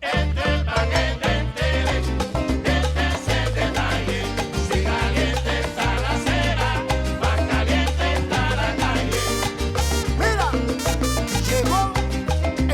Este es pa' que te enteres, este es el detalle. Si caliente está la cera, más caliente está la calle. Mira, llegó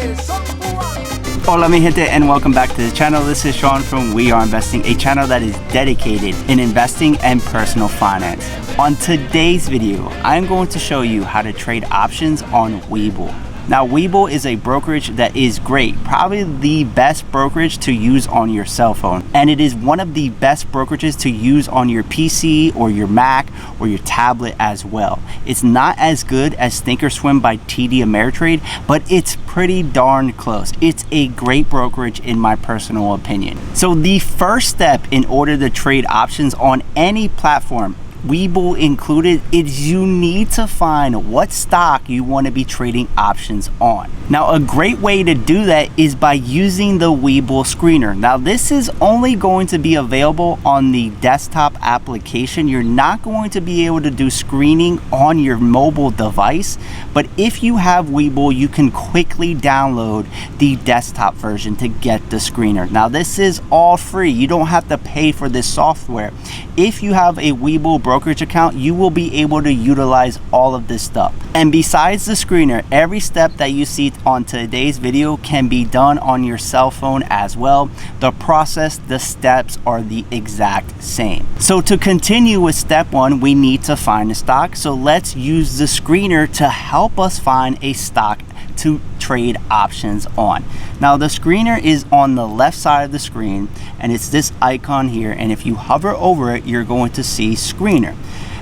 el son cubano. Hola mi gente and welcome back to the channel. This is Sean from We Are Investing, a channel that is dedicated in investing and personal finance. On today's video, I'm going to show you how to trade options on Webull. Now, Webull is a brokerage that is great, probably the best brokerage to use on your cell phone. And it is one of the best brokerages to use on your PC or your Mac or your tablet as well. It's not as good as Thinkorswim by TD Ameritrade, but it's pretty darn close. It's a great brokerage in my personal opinion. So the first step in order to trade options on any platform, Webull included, is you need to find what stock you want to be trading options on. Now, a great way to do that is by using the Webull screener. Now, this is only going to be available on the desktop application. You're not going to be able to do screening on your mobile device, but if you have Webull, you can quickly download the desktop version to get the screener. Now, this is all free. You don't have to pay for this software. If you have a Webull brokerage account, you will be able to utilize all of this stuff. And besides the screener, every step that you see on today's video can be done on your cell phone as well. The process, the steps are the exact same. So to continue with step one, we need to find a stock. So let's use the screener to help us find a stock to trade options on. Now, the screener is on the left side of the screen and it's this icon here, and if you hover over it, you're going to see screener.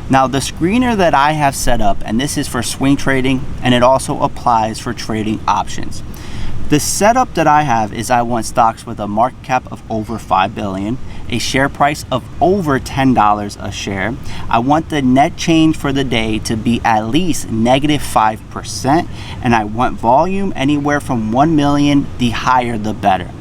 Now, the screener that I have set up, and this is for swing trading and it also applies for trading options. The setup that I have is I want stocks with a market cap of over 5 billion, a share price of over $10 a share. I want the net change for the day to be at least -5%, and I want volume anywhere from 1 million, the higher the better.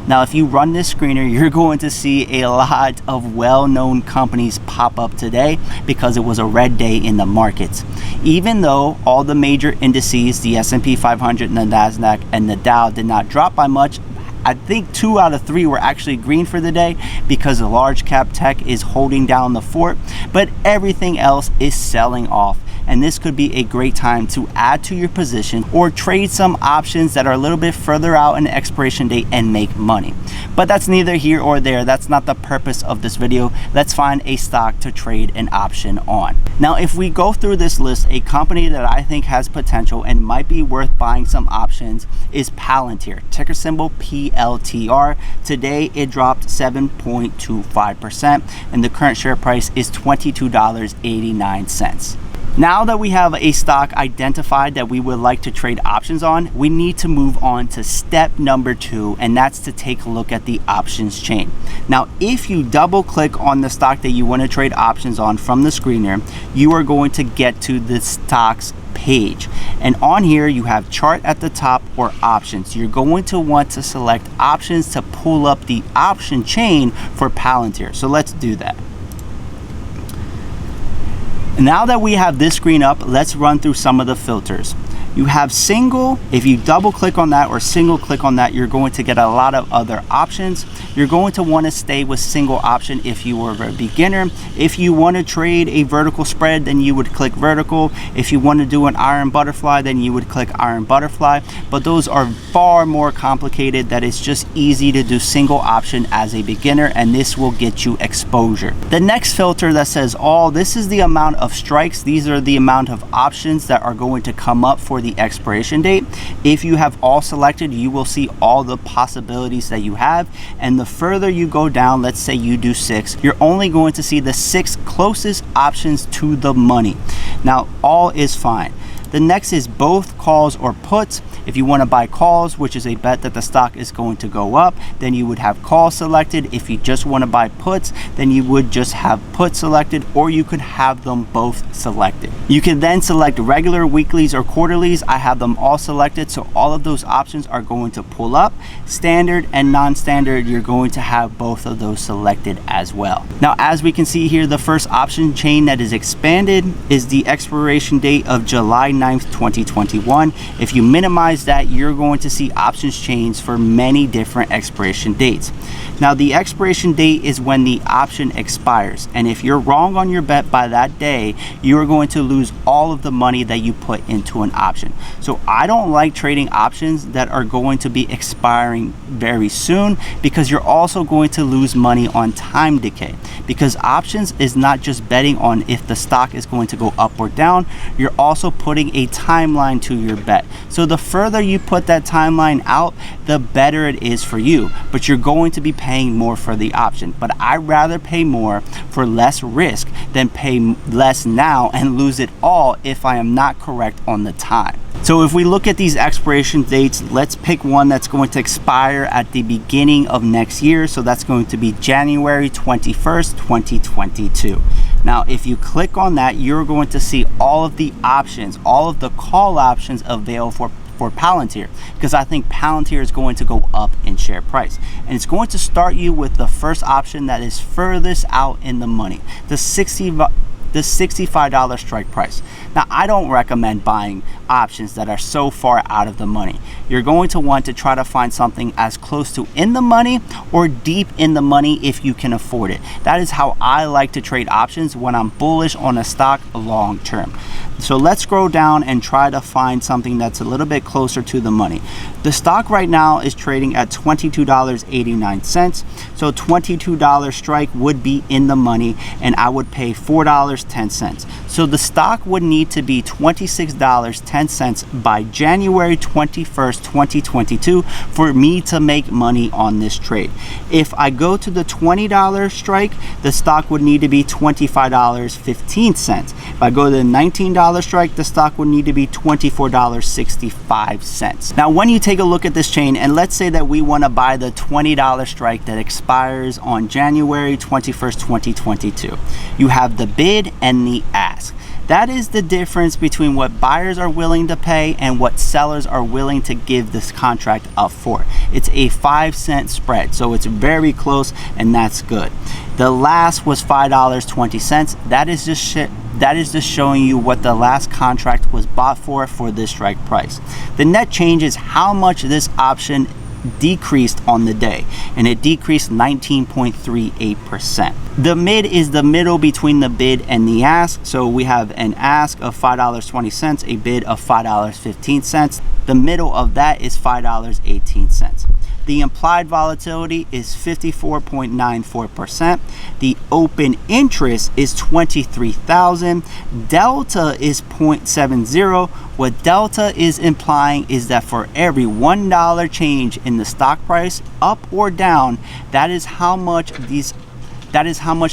Now, if you run this screener, you're going to see a lot of well-known companies pop up today because it was a red day in the markets. Even though all the major indices, the S&P 500 and the NASDAQ and the Dow, did not drop by much, I think 2 out of 3 were actually green for the day because the large cap tech is holding down the fort, but everything else is selling off. And this could be a great time to add to your position or trade some options that are a little bit further out in the expiration date and make money. But that's neither here or there. That's not the purpose of this video. Let's find a stock to trade an option on. Now, if we go through this list, a company that I think has potential and might be worth buying some options is Palantir, ticker symbol PLTR. Today, it dropped 7.25% and the current share price is $22.89. Now that we have a stock identified that we would like to trade options on, we need to move on to step number 2, and that's to take a look at the options chain. Now, if you double click on the stock that you want to trade options on from the screener, you are going to get to the stocks page. And on here, you have chart at the top or options. You're going to want to select options to pull up the option chain for Palantir. So let's do that. Now that we have this screen up, let's run through some of the filters. You have single. If you double click on that or single click on that, you're going to get a lot of other options. You're going to want to stay with single option if you were a beginner. If you want to trade a vertical spread, then you would click vertical. If you want to do an iron butterfly, then you would click iron butterfly. But those are far more complicated. That it's just easy to do single option as a beginner, and this will get you exposure. The next filter that says all, this is the amount of strikes. These are the amount of options that are going to come up for the expiration date. If you have all selected, you will see all the possibilities that you have, and the further you go down, let's say you do 6, you're only going to see the 6 closest options to the money. Now, all is fine. The next is both calls or puts. If you want to buy calls, which is a bet that the stock is going to go up, then you would have call selected. If you just want to buy puts, then you would just have put selected, or you could have them both selected. You can then select regular, weeklies, or quarterlies. I have them all selected, so all of those options are going to pull up. Standard and non-standard, you're going to have both of those selected as well. Now, as we can see here, the first option chain that is expanded is the expiration date of July 9th, 2021. If you minimize that, you're going to see options change for many different expiration dates. Now, the expiration date is when the option expires, and if you're wrong on your bet by that day, you're going to lose all of the money that you put into an option. So I don't like trading options that are going to be expiring very soon, because you're also going to lose money on time decay, because options is not just betting on if the stock is going to go up or down, you're also putting a timeline to your bet. So the further you put that timeline out, the better it is for you, but you're going to be paying more for the option. But I'd rather pay more for less risk than pay less now and lose it all if I am not correct on the time. So if we look at these expiration dates, let's pick one that's going to expire at the beginning of next year. So that's going to be January 21st, 2022. Now, if you click on that, you're going to see all of the options, all of the call options available for Palantir, because I think Palantir is going to go up in share price. And it's going to start you with the first option that is furthest out in the money, the $65 strike price. Now, I don't recommend buying options that are so far out of the money. You're going to want to try to find something as close to in the money or deep in the money if you can afford it. That is how I like to trade options when I'm bullish on a stock long term. So let's scroll down and try to find something that's a little bit closer to the money. The stock right now is trading at $22.89. So $22 strike would be in the money, and I would pay $4.10. So the stock would need to be $26.10 by January 21st, 2022 for me to make money on this trade. If I go to the $20 strike, the stock would need to be $25.15. If I go to the $19 strike, the stock would need to be $24.65. Now, when you take a look at this chain, and let's say that we want to buy the $20 strike that expires on January 21st, 2022, you have the bid and the ask. That is the difference between what buyers are willing to pay and what sellers are willing to give this contract up for. It's a 5-cent spread, so it's very close, and that's good. The last was $5.20. That is just showing you what the last contract was bought for this strike price. The net change is how much this option decreased on the day, and it decreased 19.38%. The mid is the middle between the bid and the ask. So we have an ask of $5.20, a bid of $5.15. The middle of that is $5.18. The implied volatility is 54.94%. The open interest is 23,000. Delta is 0.70. What delta is implying is that for every $1 change in the stock price, up or down, that is how much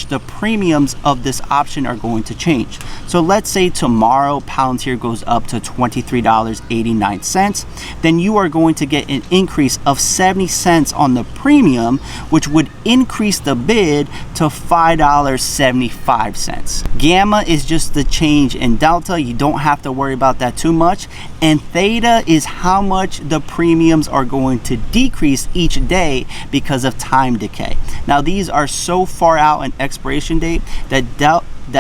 the premiums of this option are going to change. So let's say tomorrow Palantir goes up to $23.89, then you are going to get an increase of 70 cents on the premium, which would increase the bid to $5.75. Gamma is just the change in delta. You don't have to worry about that too much. And theta is how much the premiums are going to decrease each day because of time decay. Now, these are so far out an expiration date that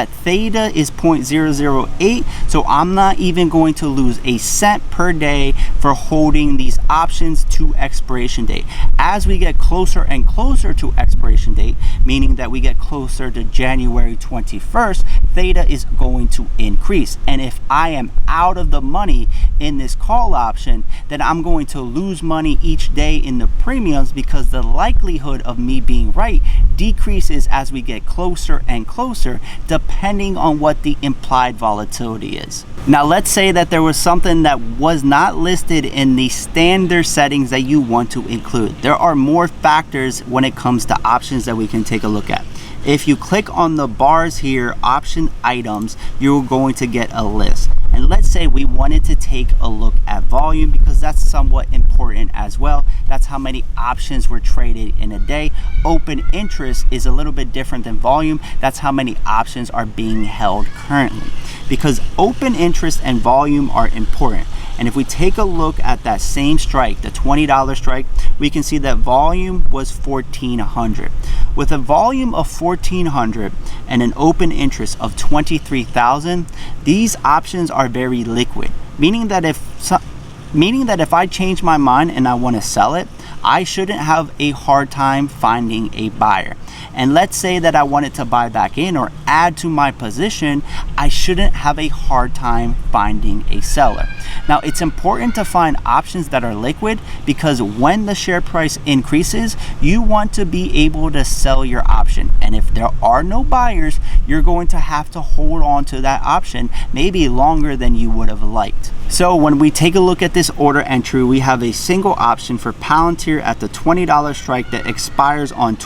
theta is 0.008, so I'm not even going to lose a cent per day for holding these options to expiration date. As we get closer and closer to expiration date, meaning that we get closer to January 21st, theta is going to increase. And if I am out of the money in this call option, then I'm going to lose money each day in the premiums, because the likelihood of me being right decreases as we get closer and closer, depending on what the implied volatility is. Now, let's say that there was something that was not listed in the standard settings that you want to include. There are more factors when it comes to options that we can take a look at. If you click on the bars here, option items, you're going to get a list. And let's say we wanted to take a look at volume, because that's somewhat important as well. That's how many options were traded in a day. Open interest is a little bit different than volume. That's how many options are being held currently, because open interest and volume are important. And if we take a look at that same strike, the $20 strike, we can see that volume was 1,400. With a volume of 1,400 and an open interest of 23,000, these options are very liquid, meaning that if I change my mind and I want to sell it, I shouldn't have a hard time finding a buyer. And let's say that I wanted to buy back in or add to my position, I shouldn't have a hard time finding a seller. Now, it's important to find options that are liquid, because when the share price increases, you want to be able to sell your option. And if there are no buyers, you're going to have to hold on to that option maybe longer than you would have liked. So when we take a look at this order entry, we have a single option for Palantir at the $20 strike that expires on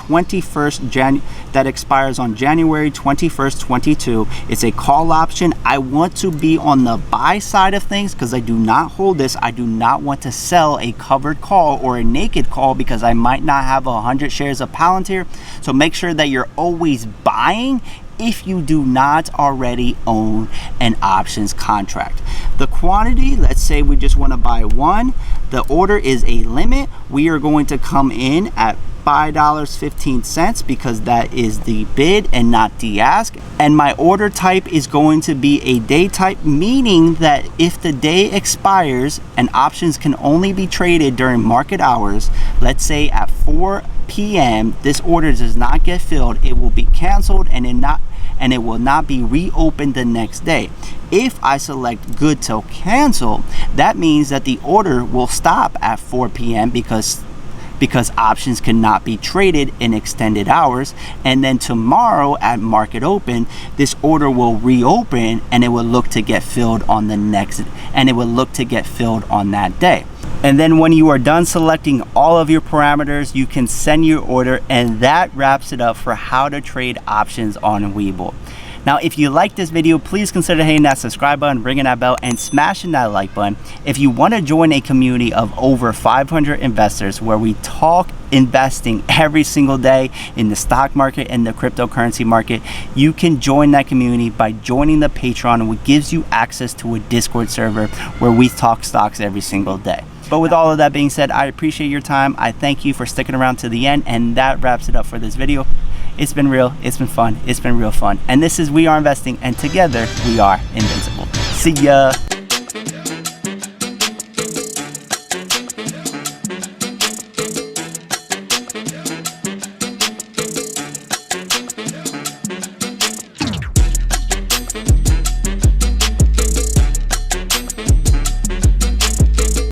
January 21st, 22. It's a call option. I want to be on the buy side of things because I do not hold this. I do not want to sell a covered call or a naked call because I might not have 100 shares of Palantir. So make sure that you're always buying if you do not already own an options contract. The quantity, let's say we just want to buy one. The order is a limit. We are going to come in at $5.15 because that is the bid and not the ask. And my order type is going to be a day type, meaning that if the day expires and options can only be traded during market hours, let's say at 4 p.m., this order does not get filled, it will be canceled and it will not be reopened the next day. If I select good till cancel, that means that the order will stop at 4 p.m. because options cannot be traded in extended hours, and then tomorrow at market open, this order will reopen and it will look to get filled on the next, and it will look to get filled on that day. And then when you are done selecting all of your parameters, you can send your order, and that wraps it up for how to trade options on Webull. Now, if you like this video, please consider hitting that subscribe button, ringing that bell, and smashing that like button. If you want to join a community of over 500 investors where we talk investing every single day in the stock market and the cryptocurrency market, you can join that community by joining the Patreon, which gives you access to a Discord server where we talk stocks every single day. But with all of that being said, I appreciate your time. I thank you for sticking around to the end, and that wraps it up for this video. It's been real, it's been fun, it's been real fun. And this is We Are Investing, and together we are invincible. See ya.